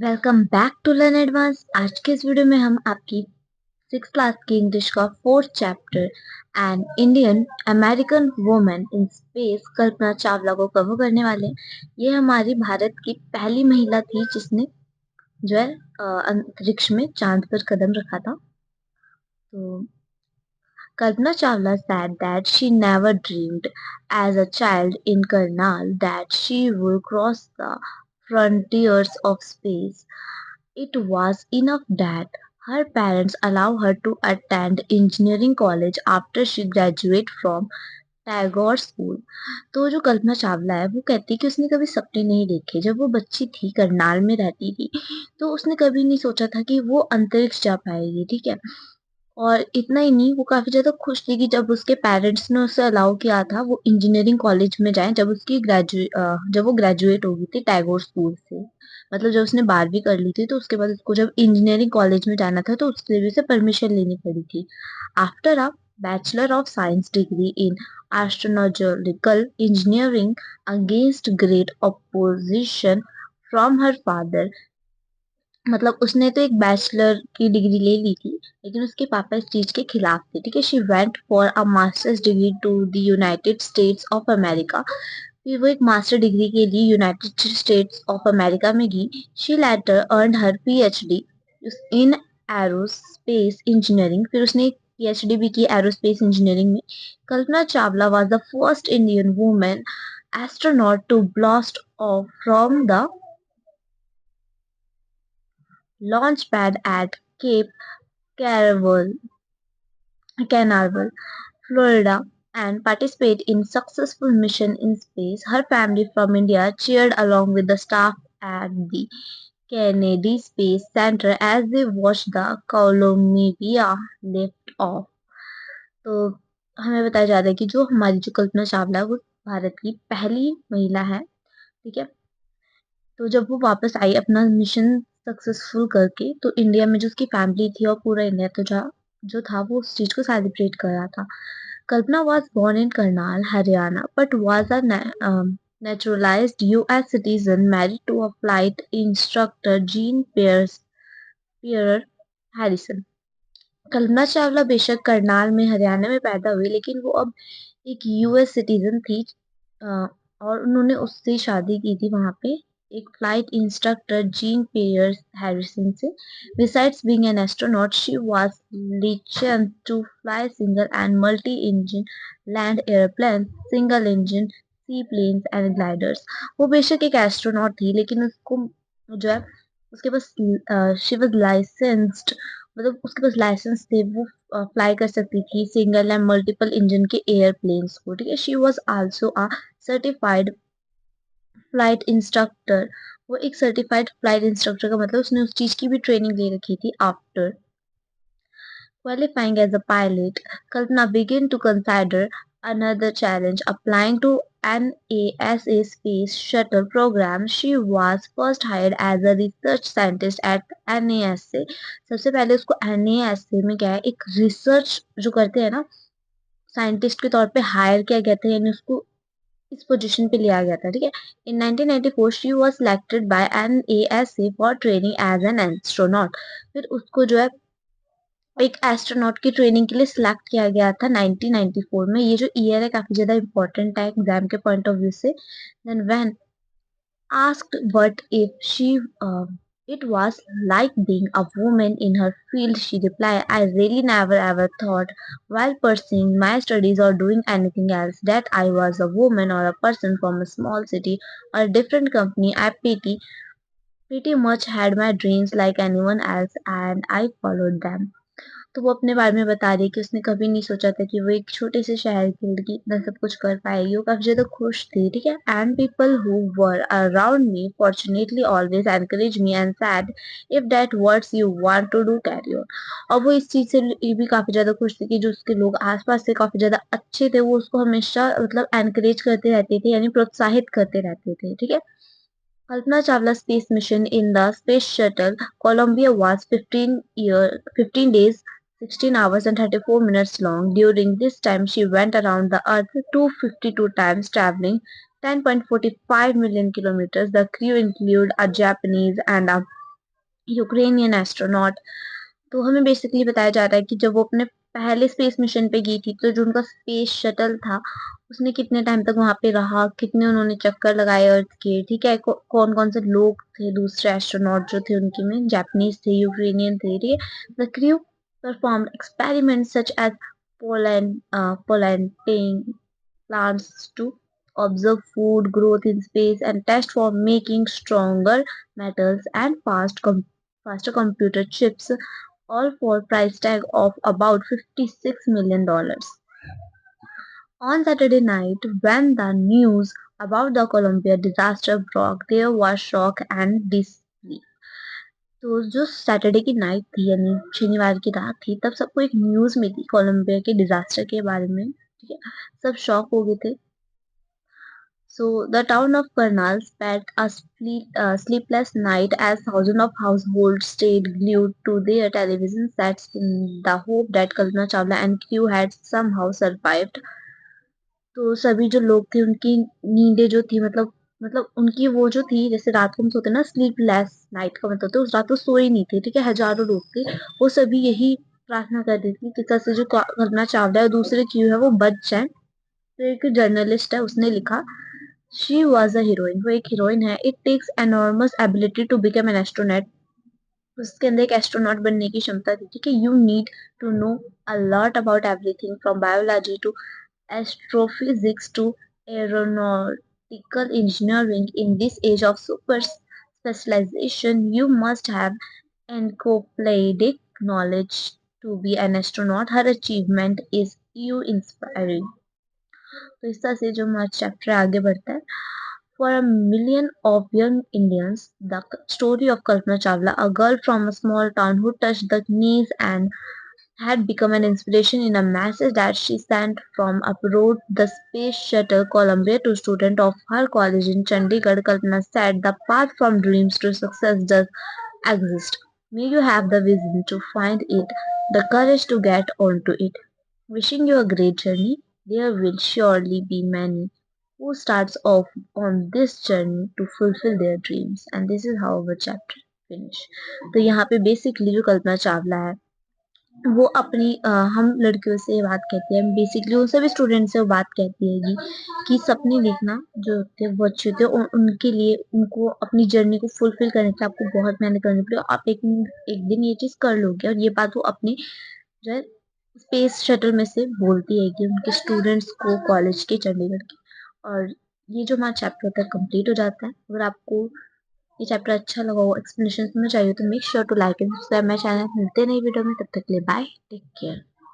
Welcome back to learn advance. आज के इस वीडियो में हम आपकी 6th क्लास की इंग्लिश का 4th chapter and Indian American women in space Kalpana Chawla को कवर करने वाले हैं। ये हमारी भारत की पहली महिला थी जिसने जो है अंतरिक्ष में चांद पर कदम रखा था। तो Kalpana Chawla said that she never dreamed as a child in Karnal that she would cross the frontiers of space. It was enough that her parents allow her to attend engineering college after she graduated from Tagore school. तो जो कल्पना चावला है वो कहती है कि उसने कभी सपने नहीं देखे। जब वो बच्ची थी, करनाल में रहती थी, तो उसने कभी नहीं सोचा था कि वो अंतरिक्ष जा पाएगी। ठीक है। और इतना ही नहीं, वो काफ़ी ज़्यादा खुश थी कि जब उसके पेरेंट्स ने उसे अलाउ किया था वो इंजीनियरिंग कॉलेज में जाए, जब वो ग्रेजुएट हो गई थी टैगोर स्कूल से। मतलब जब उसने 12वीं कर ली थी तो उसके बाद उसको जब इंजीनियरिंग कॉलेज में जाना था तो उसके लिए भी उसे परमिशन लेनी पड़ी थी। After a bachelor of science degree in astronautical engineering against great opposition from her father. मतलब उसने तो एक बैचलर की डिग्री ले ली थी, लेकिन उसके पापा इस चीज के खिलाफ थे। ठीक है। She went for a master's degree to the United States of America. फिर वो एक मास्टर डिग्री के लिए यूनाइटेड स्टेट्स ऑफ अमेरिका में गई। She later earned her PhD in aerospace engineering. फिर उसने एक पीएचडी भी की एरोस्पेस इंजीनियरिंग में। Kalpana Chawla was the first Indian women astronaut to blast off from the launch pad at Cape Canaveral, Canaveral, Florida, and participate in successful mission in space. Her family from India cheered along with the staff at the Kennedy Space Center as they watched the Columbia lift off. तो हमें बताया जा रहा है कि जो हमारी जो कल्पना चावला है वो भारत की पहली महिला है। ठीक है। तो जब वो वापस आई अपना मिशन सक्सेसफुल करके, तो इंडिया में जो उसकी फैमिली थी और पूरा इंडिया तो जो था वो उस चीज को सेलिब्रेट कर रहा था। Kalpana was born in Karnal Haryana but was a naturalized US citizen married to a flight instructor Jean Pierre Harrison। Kalpana Chawla बेशक करनाल में हरियाणा में पैदा हुई, लेकिन वो अब एक यूएस सिटीजन थी। और उन्होंने उससे शादी की थी वहां पे एक flight instructor gene pairs Harrison से। Besides being an astronaut, she was licensed to fly single and multi-engine land airplanes, single engine seaplanes and gliders। वो बेशक एक एस्ट्रोनॉट थी, लेकिन उसको जो है उसके पास शी वाज लाइसेंस्ड, मतलब उसके पास लाइसेंस थे। वो फ्लाई कर सकती थी सिंगल एंड मल्टीपल इंजन के एयरप्लेन्स को। ठीक है। She was also a certified flight instructor. वो एक सर्टिफाइड फ्लाइट इंस्ट्रक्टर का मतलब उसने उस चीज की भी ट्रेनिंग ले रखी थी। After qualifying as a pilot, Kalpana began to consider another challenge applying to NASA Space Shuttle program. She was first hired as a research scientist at NASA। सबसे पहले उसको NASA में क्या है, एक रिसर्च जो करते हैं ना, साइंटिस्ट के तौर पे हायर किया गया था, यानी उसको इस पोजीशन पे लिया गया था। ठीक है। In 1994 she was selected by NASA for training as an astronaut. फिर उसको जो है एक एस्ट्रोनॉट की ट्रेनिंग के लिए सिलेक्ट किया गया था 1994 में। ये जो ईयर है काफी ज्यादा इंपॉर्टेंट है एग्जाम के पॉइंट ऑफ व्यू से। Then when asked what if she it was like being a woman in her field, she replied, I really never ever thought while pursuing my studies or doing anything else that I was a woman or a person from a small city or a different company. I pretty much had my dreams like anyone else and I followed them। तो वो अपने बारे में बता रही है कि उसने कभी नहीं सोचा था कि वो एक छोटे से शहर की लड़की इतना सब कुछ कर पाएगी। वो काफी ज्यादा खुश थी। ठीक है। And people who were around me fortunately always encourage me and said if that what's you want to do carry on. और वो इस चीज से ये भी काफी ज्यादा खुश थी कि जो उसके लोग आसपास से काफी ज्यादा अच्छे थे वो उसको हमेशा मतलब एनकरेज करते रहते थे, यानी प्रोत्साहित करते रहते थे। ठीक है। Kalpana Chawla's space mission in the Space Shuttle Columbia was 15 days, 16 hours and 34 minutes long. During this time, she went around the Earth 252 times, traveling 10.45 million kilometers. The crew included a Japanese and a Ukrainian astronaut. तो हमें basically बताया जा रहा है कि जब वो अपने पहले स्पेस मिशन पे गई थी तो जो उनका स्पेस शटल था उसने कितने टाइम तक वहां पे रहा, कितने उन्होंने चक्कर लगाए अर्थ के, ठीक है, कौन कौन से लोग थे दूसरे एस्ट्रोनॉट जो थे उनके में, जापानीज थे, यूक्रेनियन थे, ठीक है। The crew performed experiments such as planting plants to observe food growth in space and test for making stronger metals and faster computer chips, all for price tag of about $56 million. On Saturday night, when the news about the Columbia disaster broke, there was shock and disbelief. तो जो Saturday की night थी यानी शनिवार की रात थी तब सबको एक न्यूज मिली कोलंबिया के डिजास्टर के बारे में, ठीक है। सब शॉक हो गए थे। So the town of Karnal spent a sleepless night as thousands of households stayed glued to their television sets in the hope that Kalpana Chawla and crew had somehow survived. तो सभी जो लोग थे उनकी नींदें जो थी मतलब उनकी वो जो थी, जैसे रात को हम सोते ना स्लीपलेस नाइट का मतलब, तो उस रात तो सोए नहीं थे, ठीक है। हजारों लोग थे, वो सभी यही प्रार्थना कर रही थी कि कैसे जो कल्पना चावला और दूसरे क्रू है वो बच जाए। तो एक जर्नलिस्ट है उसने लिखा, शी वॉज अ हीरोइन, वो एक हीरोइन है। It takes enormous ability to become an astronaut, उसके अंदर एक एस्ट्रोनॉट बनने की क्षमता थी, ठीक है। You need to know a lot about everything from biology to astrophysics to aeronautical engineering. In this age of super specialization, you must have encyclopedic knowledge to be an astronaut. Her achievement is you inspiring. तो इस तरह से जो हमारा chapter आगे बढ़ता है। For a million of young Indians, the story of Kalpana Chawla, a girl from a small town who touched the knees and had become an inspiration in a message that she sent from abroad, the space shuttle Columbia to students of her college in Chandigarh. Kalpana said, the path from dreams to success does exist. May you have the vision to find it, the courage to get onto it. Wishing you a great journey. There will surely be many who starts off on this journey to fulfill their dreams. And this is how our chapter finish. तो यहाँ पे basically जो कल्पना चावला है वो अपनी हम लड़कियों से ये बात कहती है, बेसिकली उन सभी स्टूडेंट से वो बात कहती है कि सपने लिखना जो होते हैं वो अच्छे होते हैं, उनके लिए उनको अपनी जर्नी को फुलफिल करने के लिए आपको बहुत मेहनत करनी पड़ेगी। आप एक दिन ये चीज कर लोगे, और ये बात वो अपने जो है स्पेस शटल में से बोलती है कि उनके स्टूडेंट्स को कॉलेज के चंडीगढ़ के। और ये जो हमारा चैप्टर तक कंप्लीट हो जाता है। अगर आपको ये चैप्टर अच्छा लगा हो, एक्सप्लेनेशन में चाहिए, तो make sure to like and subscribe my channel. मिलते हैं नई वीडियो में, तब तक के लिए बाय, टेक केयर।